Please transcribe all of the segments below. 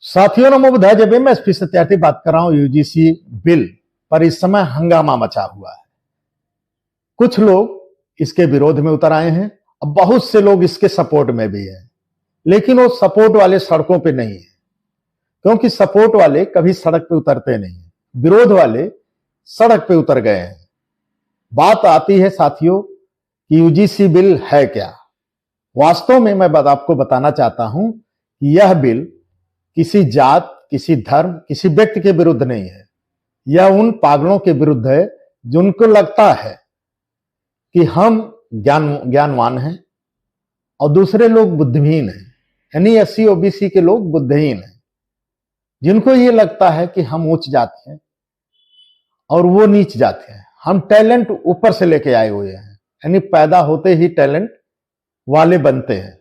साथियों नमो बुधाय। जब मैं एसपी सत्यार्थी बात कर रहा हूं यूजीसी बिल पर इस समय हंगामा मचा हुआ है। कुछ लोग इसके विरोध में उतर आए हैं, अब बहुत से लोग इसके सपोर्ट में भी हैं, लेकिन वो सपोर्ट वाले सड़कों पे नहीं है, क्योंकि सपोर्ट वाले कभी सड़क पे उतरते नहीं है, विरोध वाले सड़क पे उतर गए हैं। बात आती है साथियों कि यूजीसी बिल है क्या। वास्तव में मैं आपको बताना चाहता हूं कि यह बिल किसी जात, किसी धर्म, किसी व्यक्ति के विरुद्ध नहीं है। यह उन पागलों के विरुद्ध है जिनको लगता है कि हम ज्ञानवान हैं और दूसरे लोग बुद्धिहीन हैं, यानी एससी ओबीसी के लोग बुद्धिहीन हैं। जिनको ये लगता है कि हम उच्च जाति हैं और वो नीच जाति हैं, हम टैलेंट ऊपर से लेके आए हुए हैं, यानी पैदा होते ही टैलेंट वाले बनते हैं,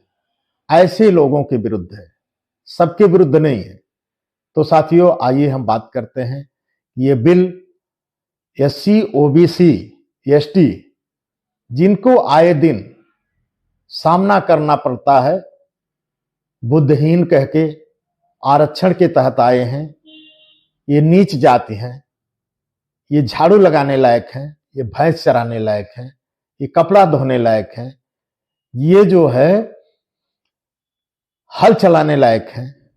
ऐसे लोगों के विरुद्ध है, सबके विरुद्ध नहीं है। तो साथियों आइए हम बात करते हैं। ये बिल एससी ओबीसी एसटी जिनको आए दिन सामना करना पड़ता है, बुद्धिहीन कह के आरक्षण के तहत आए हैं, ये नीच जाति हैं, ये झाड़ू लगाने लायक हैं, ये भैंस चराने लायक हैं, ये कपड़ा धोने लायक हैं, ये जो है हल चलाने लायक हैं,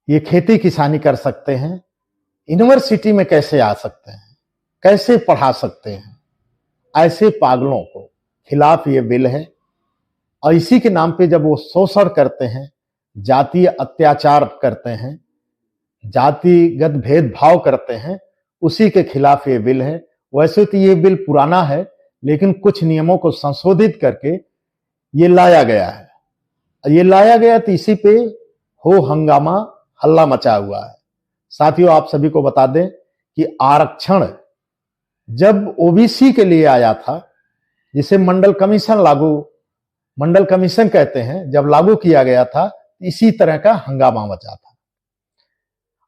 ये खेती किसानी कर सकते हैं, यूनिवर्सिटी में कैसे आ सकते हैं, कैसे पढ़ा सकते हैं, ऐसे पागलों को खिलाफ ये बिल है। और इसी के नाम पे जब वो शोषण करते हैं, जातीय अत्याचार करते हैं, जातिगत भेदभाव करते हैं, उसी के खिलाफ ये बिल है। वैसे तो ये बिल पुराना है, लेकिन कुछ नियमों को संशोधित करके ये लाया गया है। ये लाया गया तो इसी पे हो हंगामा, हल्ला मचा हुआ है। साथियों आप सभी को बता दें कि आरक्षण जब ओबीसी के लिए आया था, जिसे मंडल कमीशन कहते हैं, जब लागू किया गया था, इसी तरह का हंगामा मचा था।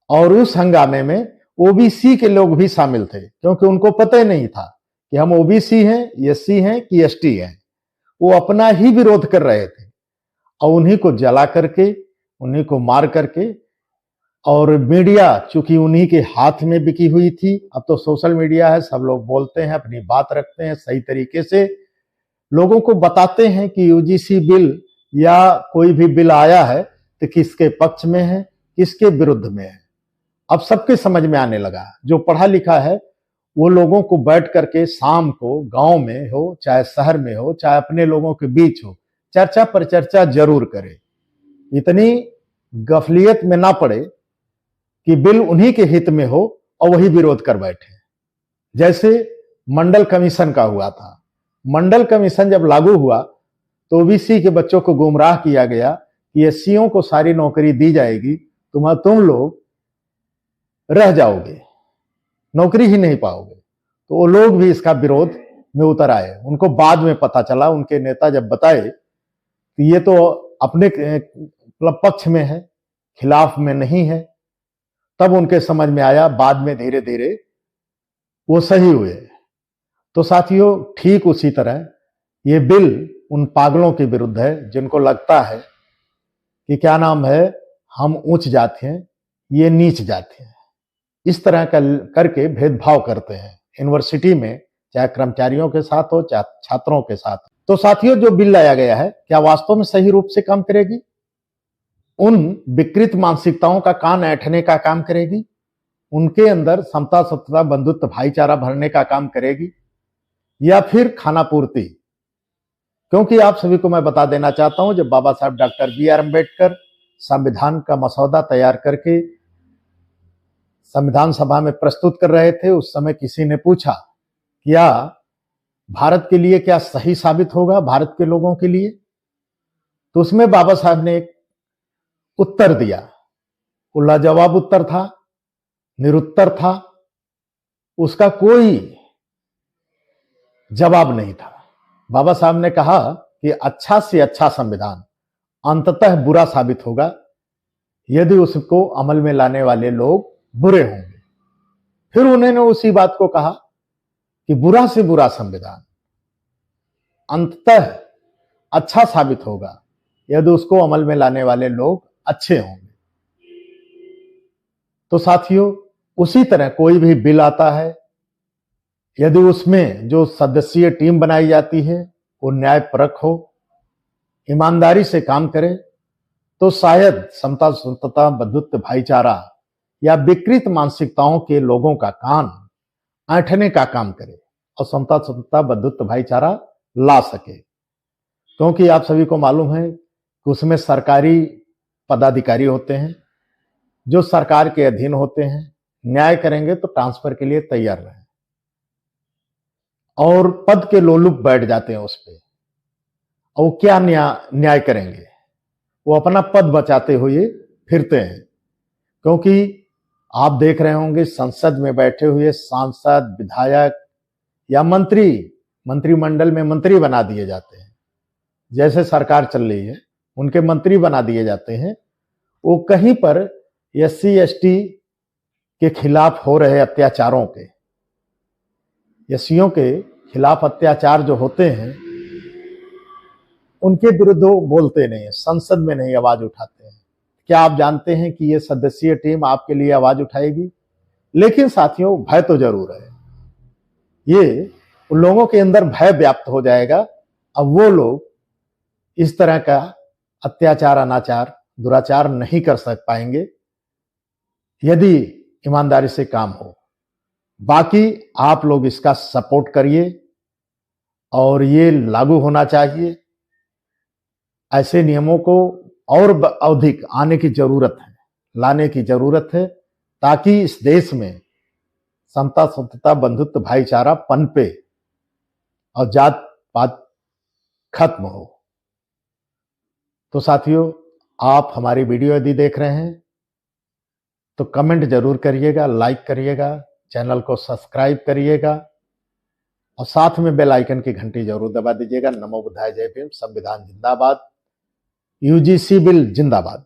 और उस हंगामे में ओबीसी के लोग भी शामिल थे, क्योंकि उनको पता ही नहीं था कि हम ओबीसी हैं, एससी हैं कि एसटी हैं। वो अपना ही विरोध कर रहे थे और उन्हीं को जला करके, उन्हीं को मार करके, और मीडिया चूंकि उन्हीं के हाथ में बिकी हुई थी, अब तो सोशल मीडिया है, सब लोग बोलते हैं, अपनी बात रखते हैं, सही तरीके से लोगों को बताते हैं कि यूजीसी बिल या कोई भी बिल आया है तो किसके पक्ष में है, किसके विरुद्ध में है। अब सबके समझ में आने लगा। जो पढ़ा लिखा है वो लोगों को बैठ करके शाम को गांव में हो, चाहे शहर में हो, चाहे अपने लोगों के बीच हो, चर्चा पर चर्चा जरूर करे। इतनी गफलियत में ना पड़े कि बिल उन्हीं के हित में हो और वही विरोध कर बैठे। जैसे मंडल कमीशन का हुआ था। मंडल कमीशन जब लागू हुआ तो ओबीसी के बच्चों को गुमराह किया गया कि एससीओं को सारी नौकरी दी जाएगी, तुम लोग रह जाओगे, नौकरी ही नहीं पाओगे। तो वो लोग भी इसका विरोध में उतर आए। उनको बाद में पता चला, उनके नेता जब बताए कि ये तो अपने पक्ष में है, खिलाफ में नहीं है, तब उनके समझ में आया। बाद में धीरे धीरे वो सही हुए। तो साथियों ठीक उसी तरह ये बिल उन पागलों के विरुद्ध है जिनको लगता है कि क्या नाम है, हम उच्च जाति हैं, ये नीच जाति हैं। इस तरह का करके भेदभाव करते हैं यूनिवर्सिटी में, चाहे कर्मचारियों के साथ हो, चाहे छात्रों के साथ। तो साथियों जो बिल लाया गया है, क्या वास्तव में सही रूप से काम करेगी? उन विकृत मानसिकताओं का कान ऐंठने का काम करेगी? उनके अंदर समता, सत्यता, बंधुत्व, भाईचारा भरने का काम करेगी, या फिर खाना पूर्ति? क्योंकि आप सभी को मैं बता देना चाहता हूं, जब बाबा साहब डॉक्टर बी.आर. अम्बेडकर संविधान का मसौदा तैयार करके संविधान सभा में प्रस्तुत कर रहे थे, उस समय किसी ने पूछा क्या भारत के लिए क्या सही साबित होगा, भारत के लोगों के लिए? तो उसमें बाबा साहब ने एक उत्तर दिया। वो लाजवाब उत्तर था, निरुत्तर था, उसका कोई जवाब नहीं था। बाबा साहब ने कहा कि अच्छा से अच्छा संविधान अंततः बुरा साबित होगा यदि उसको अमल में लाने वाले लोग बुरे होंगे। फिर उन्होंने उसी बात को कहा कि बुरा से बुरा संविधान अंततः अच्छा साबित होगा यदि उसको अमल में लाने वाले लोग अच्छे होंगे। तो साथियों, उसी तरह कोई भी बिल आता है, यदि उसमें जो सदस्यीय टीम बनाई जाती है वो न्यायपरक हो, ईमानदारी से काम करे, तो शायद समता संतता बंधुत्व भाईचारा या विकृत मानसिकताओं के लोगों का कान ऐंठने का काम करे और समता संतता बंधुत्व भाईचारा ला सके। क्योंकि आप सभी को मालूम है कि उसमें सरकारी पदाधिकारी होते हैं जो सरकार के अधीन होते हैं, न्याय करेंगे तो ट्रांसफर के लिए तैयार रहें, और पद के लोलुप बैठ जाते हैं उस पे, और क्या न्याय करेंगे, वो अपना पद बचाते हुए फिरते हैं। क्योंकि आप देख रहे होंगे संसद में बैठे हुए सांसद, विधायक या मंत्रिमंडल में मंत्री बना दिए जाते हैं, जैसे सरकार चल रही है उनके मंत्री बना दिए जाते हैं। वो कहीं पर SC ST के खिलाफ हो रहे अत्याचारों के, SCओं के खिलाफ अत्याचार जो होते हैं उनके विरुद्ध बोलते नहीं है, संसद में नहीं आवाज उठाते हैं। क्या आप जानते हैं कि ये सदस्यीय टीम आपके लिए आवाज उठाएगी? लेकिन साथियों, भय तो जरूर है, ये उन लोगों के अंदर भय व्याप्त हो जाएगा। अब वो लोग इस तरह का अत्याचार, अनाचार, दुराचार नहीं कर पाएंगे यदि ईमानदारी से काम हो। बाकी आप लोग इसका सपोर्ट करिए और ये लागू होना चाहिए। ऐसे नियमों को और अधिक आने की जरूरत है, लाने की जरूरत है, ताकि इस देश में समता संतता बंधुत्व भाईचारा पनपे और जात पात खत्म हो। तो साथियों, आप हमारी वीडियो यदि देख रहे हैं तो कमेंट जरूर करिएगा, लाइक करिएगा, चैनल को सब्सक्राइब करिएगा और साथ में बेल आइकन की घंटी जरूर दबा दीजिएगा। नमो बुद्धाय, जय भीम, संविधान जिंदाबाद, UGC बिल जिंदाबाद।